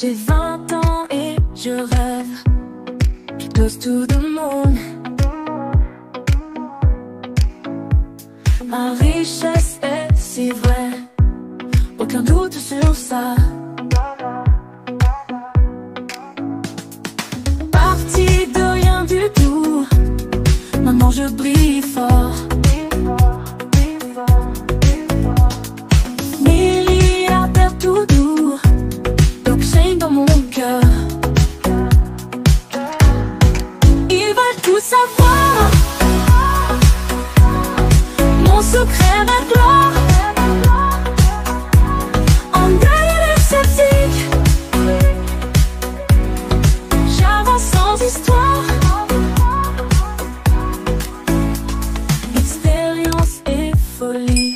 J'ai 20 ans et je rêve. Close to the moon. Ma richesse est si vraie, aucun doute sur ça. Parti de rien du tout, maintenant je brille fort. Milliardaire tout doux, blockchain dans mon cœur. Ils veulent tout savoir, mon secret va gloire. En derrière les sceptiques, j'avance sans histoire. Expérience et folie.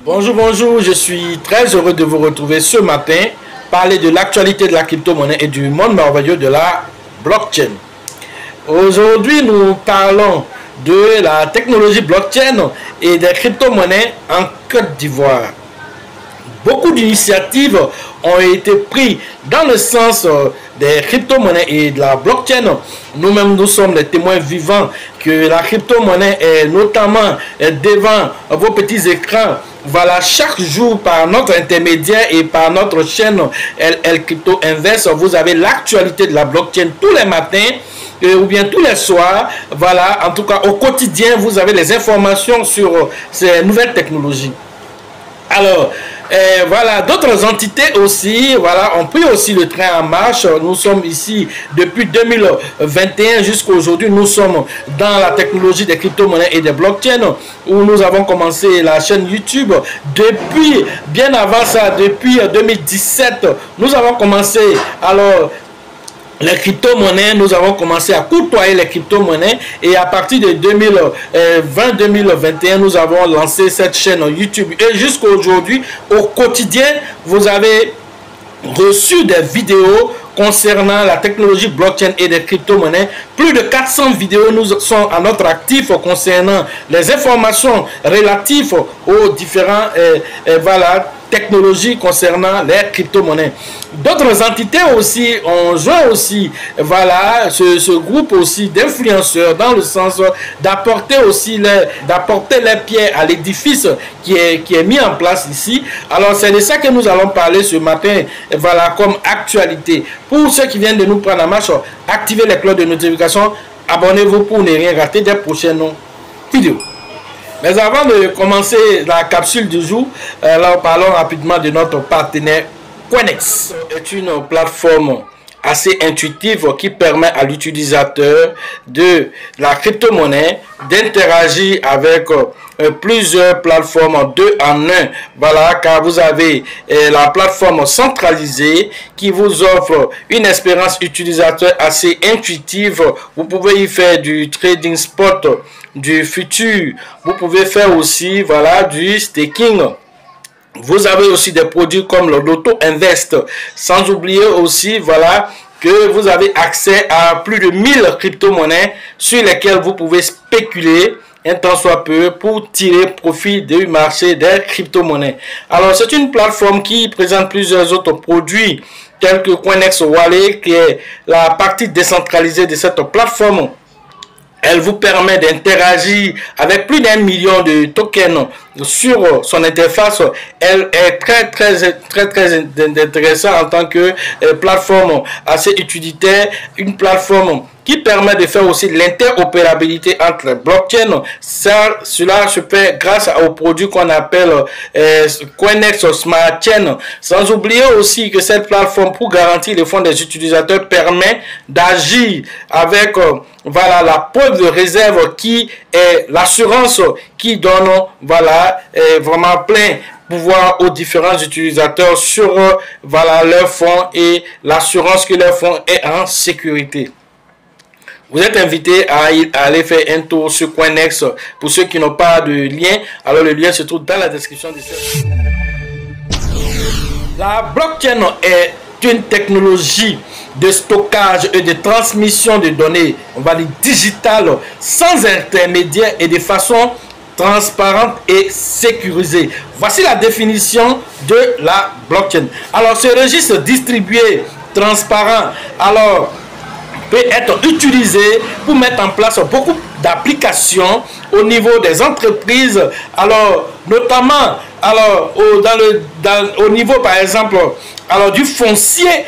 Bonjour, bonjour, je suis très heureux de vous retrouver ce matin, parler de l'actualité de la crypto-monnaie et du monde merveilleux de la blockchain. Aujourd'hui, nous parlons de la technologie blockchain et des crypto-monnaies en Côte d'Ivoire. Beaucoup d'initiatives ont été prises dans le sens des crypto-monnaies et de la blockchain. Nous-mêmes, nous sommes les témoins vivants que la crypto-monnaie est notamment devant vos petits écrans. Voilà, chaque jour par notre intermédiaire et par notre chaîne LL Crypto Invest, vous avez l'actualité de la blockchain tous les matins ou bien tous les soirs. Voilà, en tout cas au quotidien, vous avez les informations sur ces nouvelles technologies. Alors, voilà, d'autres entités aussi, voilà, ont pris aussi le train en marche. Nous sommes ici depuis 2021 jusqu'à aujourd'hui. Nous sommes dans la technologie des crypto-monnaies et des blockchains où nous avons commencé la chaîne YouTube. Depuis, bien avant ça, depuis 2017, nous avons commencé, alors, les crypto-monnaies, nous avons commencé à côtoyer les crypto-monnaies et à partir de 2020-2021, nous avons lancé cette chaîne YouTube. Et jusqu'à aujourd'hui, au quotidien, vous avez reçu des vidéos concernant la technologie blockchain et des crypto-monnaies. Plus de 400 vidéos nous sont à notre actif concernant les informations relatives aux différents voilà, technologies concernant les crypto-monnaies. D'autres entités aussi ont joint aussi, voilà, ce groupe aussi d'influenceurs dans le sens d'apporter aussi les pierres à l'édifice qui est mis en place ici. Alors c'est de ça que nous allons parler ce matin, voilà, comme actualité. Pour ceux qui viennent de nous prendre en marche, activez les cloches de notification, abonnez-vous pour ne rien rater des prochaines vidéos. Mais avant de commencer la capsule du jour, là, parlons rapidement de notre partenaire Coinex. C'est une plateforme assez intuitive qui permet à l'utilisateur de la crypto-monnaie d'interagir avec plusieurs plateformes 2 en 1. Voilà, car vous avez la plateforme centralisée qui vous offre une expérience utilisateur assez intuitive. Vous pouvez y faire du trading spot, du futur. Vous pouvez faire aussi, voilà, du staking. Vous avez aussi des produits comme le Loto Invest. Sans oublier aussi, voilà, que vous avez accès à plus de 1000 crypto-monnaies sur lesquelles vous pouvez spéculer un temps soit peu pour tirer profit du marché des crypto-monnaies. Alors, c'est une plateforme qui présente plusieurs autres produits tels que Coinex Wallet, qui est la partie décentralisée de cette plateforme. Elle vous permet d'interagir avec plus d'1 million de tokens sur son interface. Elle est très intéressante en tant que plateforme assez utilitaire, une plateforme qui permet de faire aussi l'interopérabilité entre les blockchains. Cela se fait grâce aux produits qu'on appelle Coinex Smart Chain. Sans oublier aussi que cette plateforme, pour garantir les fonds des utilisateurs, permet d'agir avec voilà, la preuve de réserve qui est l'assurance qui donne, voilà, vraiment plein pouvoir aux différents utilisateurs sur voilà, leurs fonds et l'assurance que leurs fonds est en sécurité. Vous êtes invité à aller faire un tour sur Coinex. Pour ceux qui n'ont pas de lien, alors le lien se trouve dans la description de cette vidéo. La blockchain est une technologie de stockage et de transmission de données, on va dire digitale, sans intermédiaire et de façon transparente et sécurisée. Voici la définition de la blockchain. Alors, ce registre distribué, transparent, alors, peut être utilisé pour mettre en place beaucoup d'applications au niveau des entreprises, alors notamment alors au niveau par exemple alors du foncier,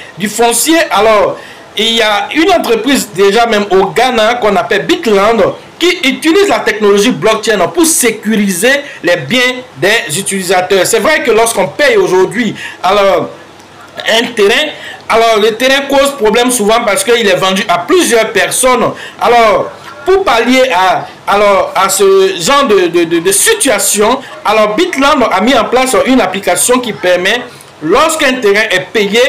alors il y a une entreprise déjà même au Ghana qu'on appelle Bitland qui utilise la technologie blockchain pour sécuriser les biens des utilisateurs. C'est vrai que lorsqu'on paye aujourd'hui alors un terrain, alors le terrain cause problème souvent parce qu'il est vendu à plusieurs personnes. Alors pour pallier à ce genre de situation, alors Bitland a mis en place une application qui permet, lorsqu'un terrain est payé,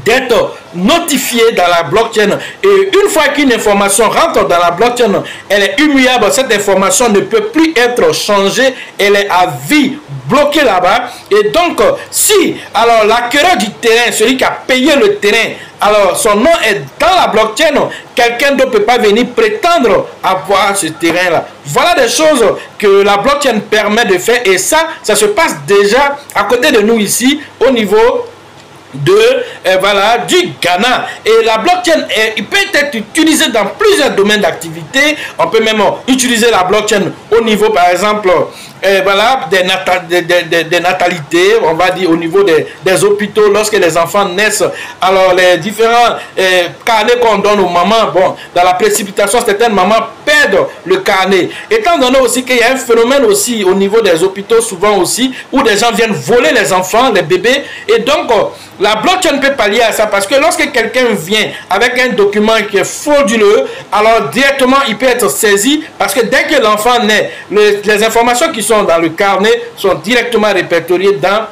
d'être notifié dans la blockchain. Et une fois qu'une information rentre dans la blockchain, elle est immuable. Cette information ne peut plus être changée. Elle est à vie bloquée là-bas. Et donc, si alors l'acquéreur du terrain, celui qui a payé le terrain, alors son nom est dans la blockchain, quelqu'un d'autre ne peut pas venir prétendre avoir ce terrain-là. Voilà des choses que la blockchain permet de faire. Et ça se passe déjà à côté de nous ici, au niveau du Ghana. Et la blockchain peut être utilisée dans plusieurs domaines d'activité. On peut même utiliser la blockchain au niveau par exemple des natalités, on va dire au niveau des hôpitaux, lorsque les enfants naissent. Alors les différents carnets qu'on donne aux mamans, bon, dans la précipitation, certaines mamans perdent le carnet. Étant donné aussi qu'il y a un phénomène aussi au niveau des hôpitaux souvent aussi, où des gens viennent voler les enfants, les bébés, et donc la blockchain peut pallier à ça, parce que lorsque quelqu'un vient avec un document qui est frauduleux, alors directement il peut être saisi, parce que dès que l'enfant naît, les informations qui sont dans le carnet sont directement répertoriées dans,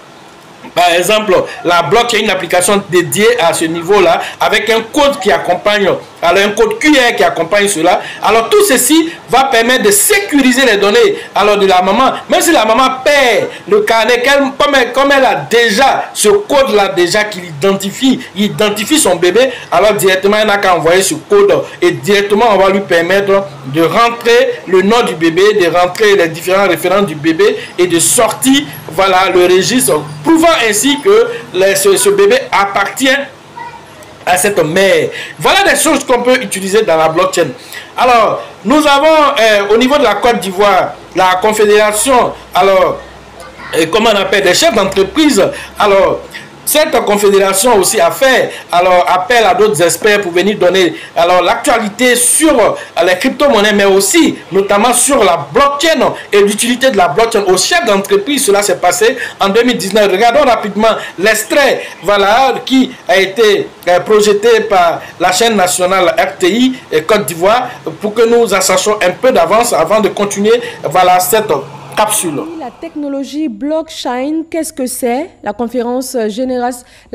par exemple, la blockchain, une application dédiée à ce niveau-là, avec un code qui accompagne, alors un code QR qui accompagne cela. Alors tout ceci va permettre de sécuriser les données alors de la maman. Même si la maman perd le carnet, comme elle a déjà ce code-là déjà qui identifie son bébé, alors directement elle n'a qu'à envoyer ce code et directement on va lui permettre de rentrer le nom du bébé, de rentrer les différents référents du bébé et de sortir, voilà, le registre, prouvant ainsi que ce bébé appartient à cette mère. Voilà des choses qu'on peut utiliser dans la blockchain. Alors, nous avons au niveau de la Côte d'Ivoire, la confédération, alors, comment on appelle, des chefs d'entreprise. Alors, cette confédération aussi a fait appel à d'autres experts pour venir donner l'actualité sur les crypto-monnaies, mais aussi notamment sur la blockchain et l'utilité de la blockchain aux chefs d'entreprise. Cela s'est passé en 2019. Regardons rapidement l'extrait qui a été projeté par la chaîne nationale RTI et Côte d'Ivoire pour que nous en sachions un peu d'avance avant de continuer cette capsule. La technologie blockchain, qu'est-ce que c'est? La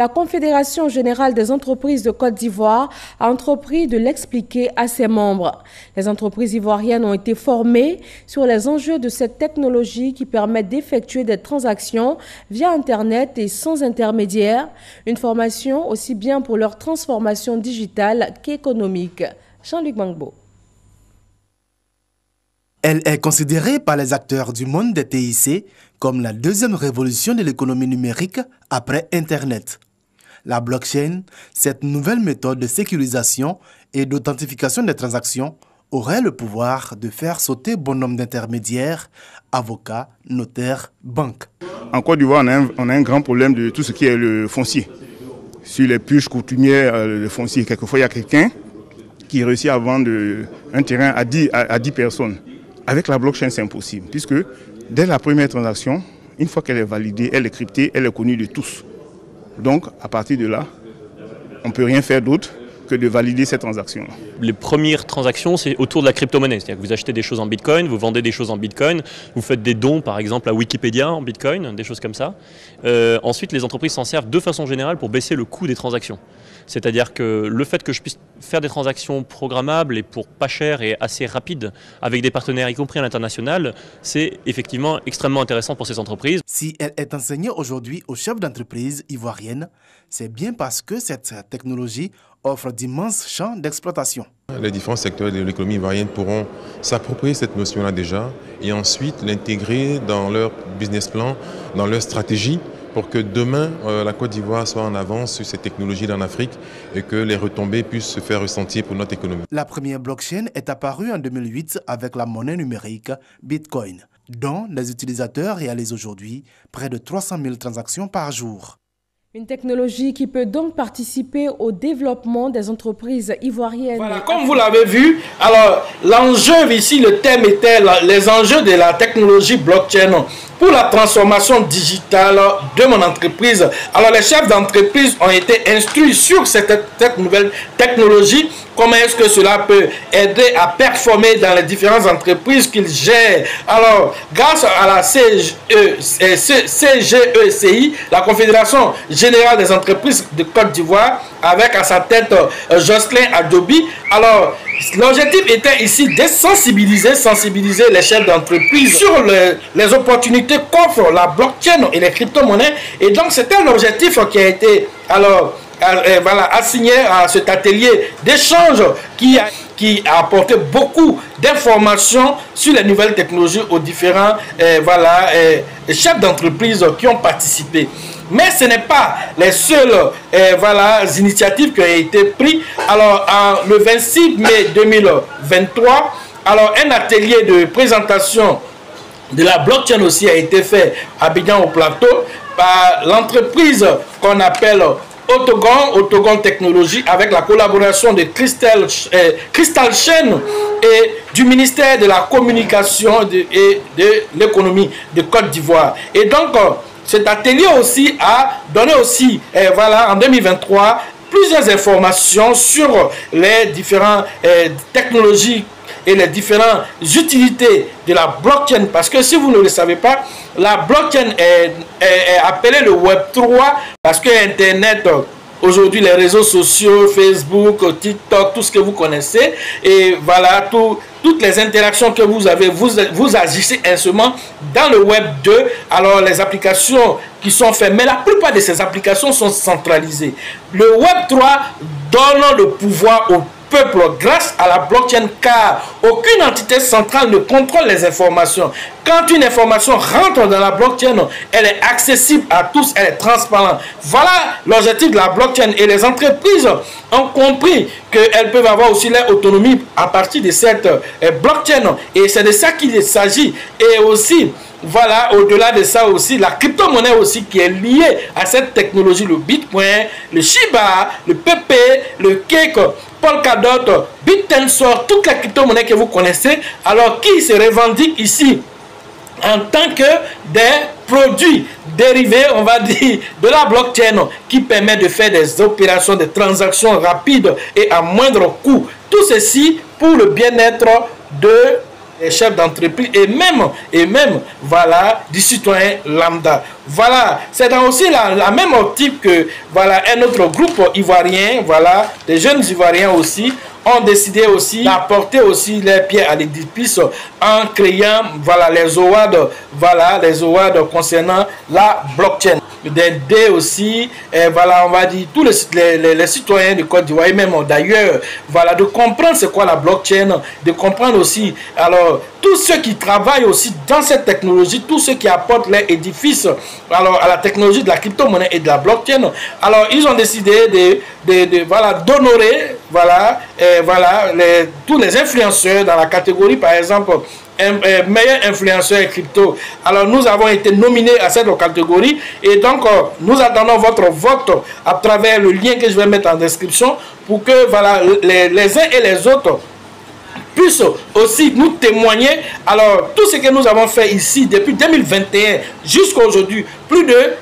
Confédération générale des entreprises de Côte d'Ivoire a entrepris de l'expliquer à ses membres. Les entreprises ivoiriennes ont été formées sur les enjeux de cette technologie qui permet d'effectuer des transactions via Internet et sans intermédiaire. Une formation aussi bien pour leur transformation digitale qu'économique. Jean-Luc Mangbo. Elle est considérée par les acteurs du monde des TIC comme la deuxième révolution de l'économie numérique après Internet. La blockchain, cette nouvelle méthode de sécurisation et d'authentification des transactions, aurait le pouvoir de faire sauter bon nombre d'intermédiaires, avocats, notaires, banques. En Côte d'Ivoire, on a un grand problème de tout ce qui est le foncier. Sur les puces coutumières, le foncier, quelquefois il y a quelqu'un qui réussit à vendre un terrain à 10 personnes. Avec la blockchain, c'est impossible, puisque dès la première transaction, une fois qu'elle est validée, elle est cryptée, elle est connue de tous. Donc, à partir de là, on ne peut rien faire d'autre que de valider cette transaction. Les premières transactions, c'est autour de la crypto-monnaie. C'est-à-dire que vous achetez des choses en Bitcoin, vous vendez des choses en Bitcoin, vous faites des dons, par exemple, à Wikipédia en Bitcoin, des choses comme ça. Ensuite, les entreprises s'en servent de façon générale pour baisser le coût des transactions. C'est-à-dire que le fait que je puisse faire des transactions programmables et pour pas cher et assez rapide avec des partenaires, y compris à l'international, c'est effectivement extrêmement intéressant pour ces entreprises. Si elle est enseignée aujourd'hui aux chefs d'entreprise ivoiriennes, c'est bien parce que cette technologie offre d'immenses champs d'exploitation. Les différents secteurs de l'économie ivoirienne pourront s'approprier cette notion-là déjà et ensuite l'intégrer dans leur business plan, dans leur stratégie, pour que demain, la Côte d'Ivoire soit en avance sur ces technologies en Afrique et que les retombées puissent se faire ressentir pour notre économie. La première blockchain est apparue en 2008 avec la monnaie numérique Bitcoin, dont les utilisateurs réalisent aujourd'hui près de 300 000 transactions par jour. Une technologie qui peut donc participer au développement des entreprises ivoiriennes. Voilà, comme vous l'avez vu, alors l'enjeu ici, le thème était les enjeux de la technologie blockchain pour la transformation digitale de mon entreprise. Alors les chefs d'entreprise ont été instruits sur cette nouvelle technologie. Comment est-ce que cela peut aider à performer dans les différentes entreprises qu'ils gèrent? Alors, grâce à la CGECI, la Confédération Générale des Entreprises de Côte d'Ivoire, avec à sa tête Jocelyn Adobi, alors l'objectif était ici de sensibiliser les chefs d'entreprise sur les opportunités qu'offre la blockchain et les crypto-monnaies. Et donc, c'était l'objectif qui a été assigné à cet atelier d'échange qui a apporté beaucoup d'informations sur les nouvelles technologies aux différents chefs d'entreprise qui ont participé. Mais ce n'est pas les seules initiatives qui ont été prises. Alors, le 26 mai 2023, alors un atelier de présentation de la blockchain aussi a été fait à Abidjan au Plateau par l'entreprise qu'on appelle Autogon Technologies, avec la collaboration de Crystal Chain et du ministère de la Communication et de l'économie de Côte d'Ivoire. Et donc, cet atelier aussi a donné aussi, en 2023, plusieurs informations sur les différentes technologies et les différentes utilités de la blockchain. Parce que si vous ne le savez pas, la blockchain est appelée le Web 3 parce que Internet, aujourd'hui les réseaux sociaux, Facebook, TikTok, tout ce que vous connaissez, et voilà, toutes les interactions que vous avez, vous agissez instrument dans le Web 2. Alors les applications qui sont faites, mais la plupart de ces applications sont centralisées. Le Web 3 donne le pouvoir au peuple grâce à la blockchain, car aucune entité centrale ne contrôle les informations. Quand une information rentre dans la blockchain, elle est accessible à tous, elle est transparente. Voilà l'objectif de la blockchain, et les entreprises ont compris qu'elles peuvent avoir aussi leur autonomie à partir de cette blockchain, et c'est de ça qu'il s'agit. Et aussi, voilà, au-delà de ça aussi, la crypto-monnaie aussi qui est liée à cette technologie, le Bitcoin, le Shiba, le PP, le Cake, Polkadot, Bitensor, toutes les crypto-monnaies que vous connaissez, alors qui se revendiquent ici en tant que des produits dérivés, on va dire, de la blockchain, qui permet de faire des opérations, des transactions rapides et à moindre coût. Tout ceci pour le bien-être de les chefs d'entreprise et même voilà, du citoyen lambda. Voilà, c'est dans aussi la même optique que voilà, un autre groupe ivoirien, voilà, des jeunes ivoiriens aussi, ont décidé aussi d'apporter aussi les pieds à l'édifice en créant voilà, les OAD concernant la blockchain. D'aider aussi, voilà, on va dire, tous les citoyens de Côte d'Ivoire, et même d'ailleurs, voilà, de comprendre c'est quoi la blockchain, de comprendre aussi, alors, tous ceux qui travaillent aussi dans cette technologie, tous ceux qui apportent leur édifice, alors, à la technologie de la crypto-monnaie et de la blockchain, alors, ils ont décidé d'honorer, tous les influenceurs dans la catégorie, par exemple, meilleur influenceur crypto. Alors nous avons été nominés à cette catégorie, et donc nous attendons votre vote à travers le lien que je vais mettre en description, pour que voilà, les uns et les autres puissent aussi nous témoigner. Alors tout ce que nous avons fait ici depuis 2021 jusqu'à aujourd'hui, plus de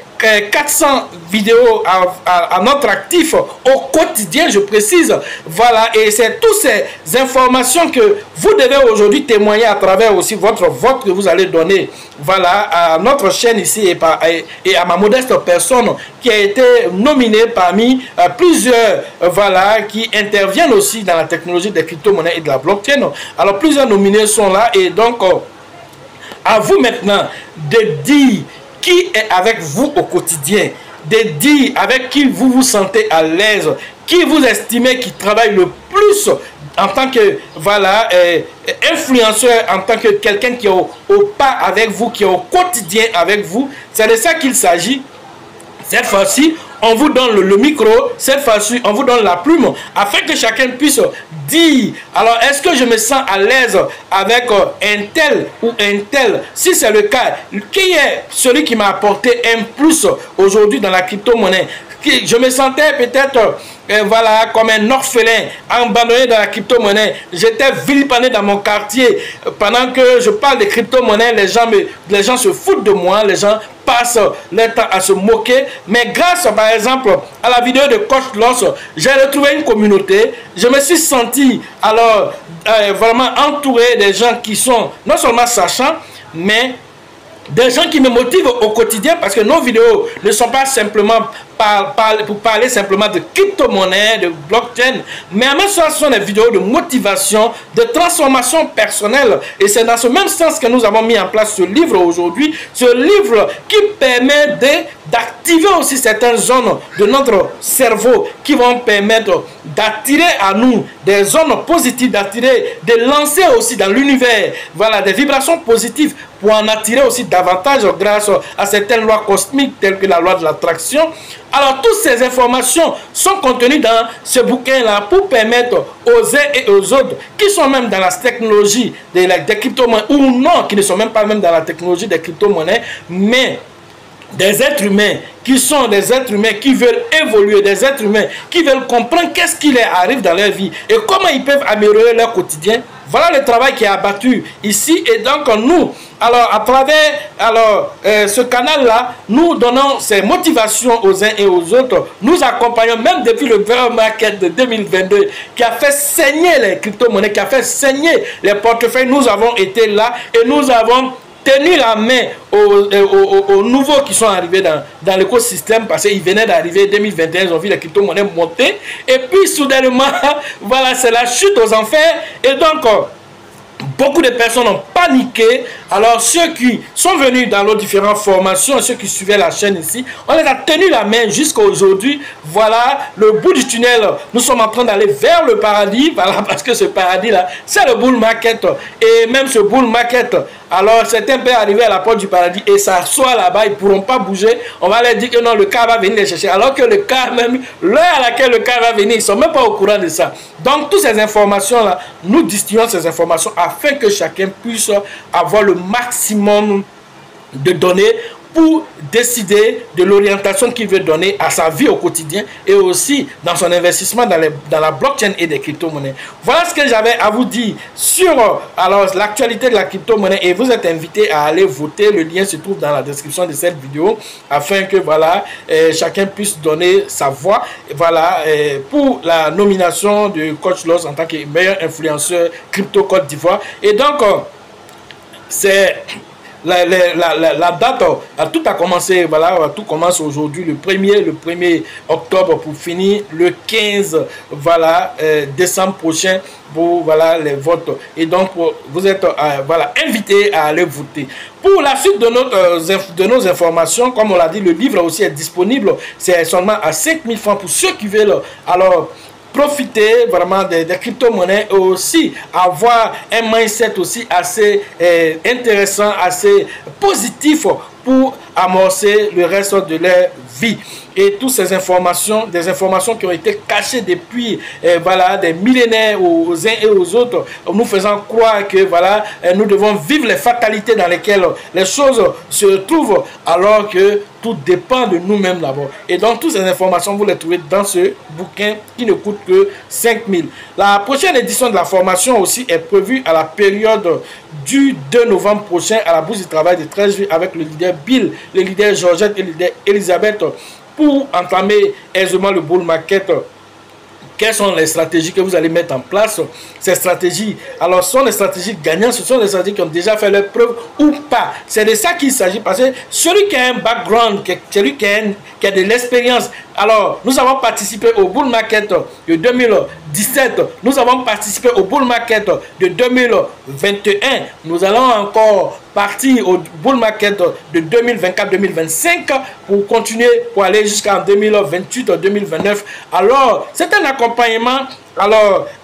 400 vidéos à notre actif au quotidien, je précise. Voilà, et c'est toutes ces informations que vous devez aujourd'hui témoigner à travers aussi votre vote que vous allez donner, voilà, à notre chaîne ici et à ma modeste personne qui a été nominée parmi plusieurs voilà, qui interviennent aussi dans la technologie des crypto-monnaies et de la blockchain. Alors plusieurs nominés sont là, et donc à vous maintenant de dire qui est avec vous au quotidien, de dire avec qui vous vous sentez à l'aise, qui vous estimez qui travaille le plus en tant que voilà influenceur, en tant que quelqu'un qui est au pas avec vous, qui est au quotidien avec vous. C'est de ça qu'il s'agit. Cette fois-ci, on vous donne le micro, cette fois-ci, on vous donne la plume, afin que chacun puisse dire, alors est-ce que je me sens à l'aise avec un tel ou un tel? Si c'est le cas, qui est celui qui m'a apporté un plus aujourd'hui dans la crypto-monnaie? Je me sentais peut-être voilà, comme un orphelin, abandonné dans la crypto-monnaie. J'étais vilipendé dans mon quartier. Pendant que je parle de crypto-monnaie, les gens se foutent de moi, les gens passent leur temps à se moquer. Mais grâce, par exemple, à la vidéo de Coach Loss, j'ai retrouvé une communauté. Je me suis senti alors vraiment entouré des gens qui sont non seulement sachants, mais des gens qui me motivent au quotidien, parce que nos vidéos ne sont pas simplement pour parler simplement de crypto-monnaie, de blockchain, mais en même temps ce sont des vidéos de motivation, de transformation personnelle. Et c'est dans ce même sens que nous avons mis en place ce livre aujourd'hui, ce livre qui permet d'activer aussi certaines zones de notre cerveau qui vont permettre d'attirer à nous des zones positives, de lancer aussi dans l'univers, voilà, des vibrations positives pour en attirer aussi davantage grâce à certaines lois cosmiques telles que la loi de l'attraction. Alors, toutes ces informations sont contenues dans ce bouquin-là pour permettre aux uns et aux autres qui sont même dans la technologie des crypto-monnaies ou non, qui ne sont même pas même dans la technologie des crypto-monnaies, mais des êtres humains qui sont des êtres humains qui veulent évoluer, des êtres humains qui veulent comprendre qu'est-ce qui leur arrive dans leur vie et comment ils peuvent améliorer leur quotidien. Voilà le travail qui est abattu ici. Et donc nous, alors à travers ce canal-là, nous donnons ces motivations aux uns et aux autres. Nous accompagnons même depuis le bear market de 2022 qui a fait saigner les crypto-monnaies, qui a fait saigner les portefeuilles. Nous avons été là et nous avons tenu la main aux nouveaux qui sont arrivés dans l'écosystème, parce qu'ils venaient d'arriver 2021, ils ont vu les crypto-monnaies monter et puis soudainement voilà, c'est la chute aux enfers. Et donc beaucoup de personnes ont paniqué. Alors ceux qui sont venus dans nos différentes formations, ceux qui suivaient la chaîne ici, on les a tenu la main jusqu'à aujourd'hui. Voilà le bout du tunnel. Nous sommes en train d'aller vers le paradis. Voilà, parce que ce paradis-là, c'est le bull market. Et même ce bull market, alors certains peuvent arriver à la porte du paradis et s'asseoir là-bas, ils ne pourront pas bouger. On va leur dire que non, le car va venir les chercher. Alors que le car, même l'heure à laquelle le car va venir, ils ne sont même pas au courant de ça. Donc toutes ces informations-là, nous distillons ces informations afin que chacun puisse avoir le maximum de données pour décider de l'orientation qu'il veut donner à sa vie au quotidien et aussi dans son investissement dans la blockchain et des crypto-monnaies. Voilà ce que j'avais à vous dire sur l'actualité de la crypto-monnaie, et vous êtes invité à aller voter. Le lien se trouve dans la description de cette vidéo afin que voilà, chacun puisse donner sa voix, voilà, pour la nomination de Coach Loss en tant que meilleur influenceur crypto Côte d'Ivoire. Et donc c'est la date, tout a commencé, voilà, tout commence aujourd'hui le 1er octobre pour finir le 15 voilà, décembre prochain pour voilà, les votes. Et donc vous êtes voilà, invités à aller voter. Pour la suite de nos informations, comme on l'a dit, le livre aussi est disponible. C'est seulement à 5 000 francs pour ceux qui veulent alors profiter vraiment des crypto-monnaies et aussi avoir un mindset aussi assez intéressant, assez positif pour amorcer le reste de leur vie. Et toutes ces informations, des informations qui ont été cachées depuis voilà, des millénaires aux uns et aux autres, nous faisant croire que voilà, nous devons vivre les fatalités dans lesquelles les choses se trouvent, alors que tout dépend de nous-mêmes d'abord. Et donc toutes ces informations, vous les trouvez dans ce bouquin qui ne coûte que 5 000. La prochaine édition de la formation aussi est prévue à la période du 2 novembre prochain à la Bourse du Travail de 13 juillet avec le leader Bill, le leader Georgette et le leader Elisabeth, pour entamer aisément le bull market. Quelles sont les stratégies que vous allez mettre en place? Ces stratégies, alors, ce sont des stratégies gagnantes, ce sont des stratégies qui ont déjà fait leur preuve ou pas. C'est de ça qu'il s'agit, parce que celui qui a un background, celui qui a de l'expérience Alors, nous avons participé au bull market de 2017. Nous avons participé au bull market de 2021. Nous allons encore partir au bull market de 2024-2025 pour continuer, pour aller jusqu'en 2028-2029. Alors, c'est un accompagnement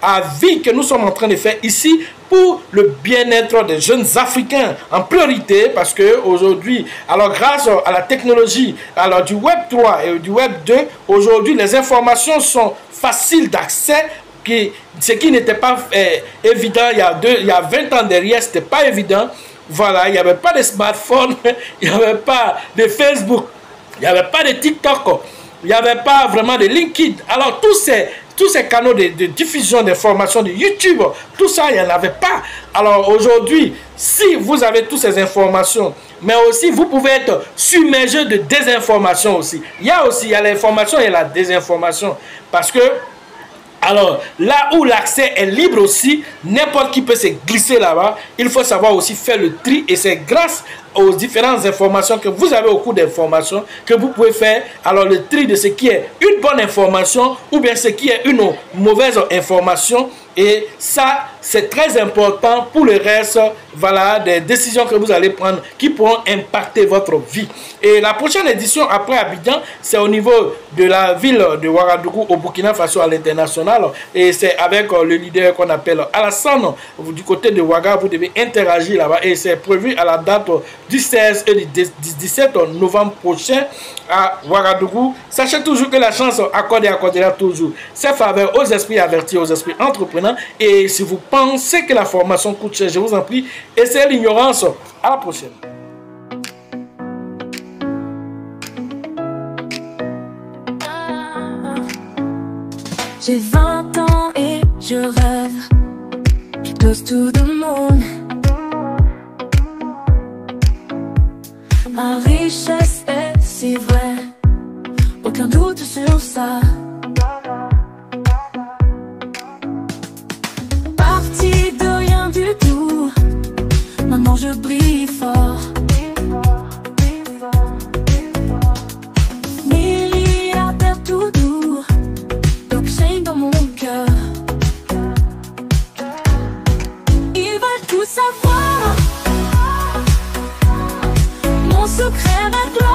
à vie que nous sommes en train de faire ici pour le bien-être des jeunes Africains en priorité, parce que aujourd'hui, grâce à la technologie du Web 3 et du Web 2, aujourd'hui les informations sont faciles d'accès, ce qui n'était pas évident il y a 20 ans derrière, c'était pas évident. Voilà, il n'y avait pas de smartphone, il n'y avait pas de Facebook, il n'y avait pas de TikTok, il n'y avait pas vraiment de LinkedIn. Alors tous ces canaux de diffusion d'informations de YouTube, tout ça, il n'y en avait pas. Alors aujourd'hui, si vous avez toutes ces informations, mais aussi vous pouvez être submergé de désinformation aussi. Il y a l'information et la désinformation. Parce que, là où l'accès est libre aussi, n'importe qui peut se glisser là-bas. Il faut savoir aussi faire le tri, et c'est grâce aux différentes informations que vous avez au cours d'informations que vous pouvez faire le tri de ce qui est une bonne information ou bien ce qui est une mauvaise information. Et ça, c'est très important pour le reste, des décisions que vous allez prendre qui pourront impacter votre vie. Et la prochaine édition après Abidjan, c'est au niveau de la ville de Ouagadougou au Burkina Faso à l'international. Et c'est avec le leader qu'on appelle Alassane du côté de Ouaga. Vous devez interagir là-bas. Et c'est prévu à la date du 16 et du 17 novembre prochain à Ouagadougou. Sachez toujours que la chance accordera toujours ses faveurs aux esprits avertis, aux esprits entrepreneurs. Et si vous pensez que la formation coûte cher, je vous en prie, essayez l'ignorance. À la prochaine. J'ai 20 ans et je rêve close to the moon. Ma richesse est si vraie, aucun doute sur ça. Parti de rien du tout, maintenant je brille fort. Milliardaire tout doux, blockchain dans mon cœur. Ils veulent tout savoir, mon secret va gloire.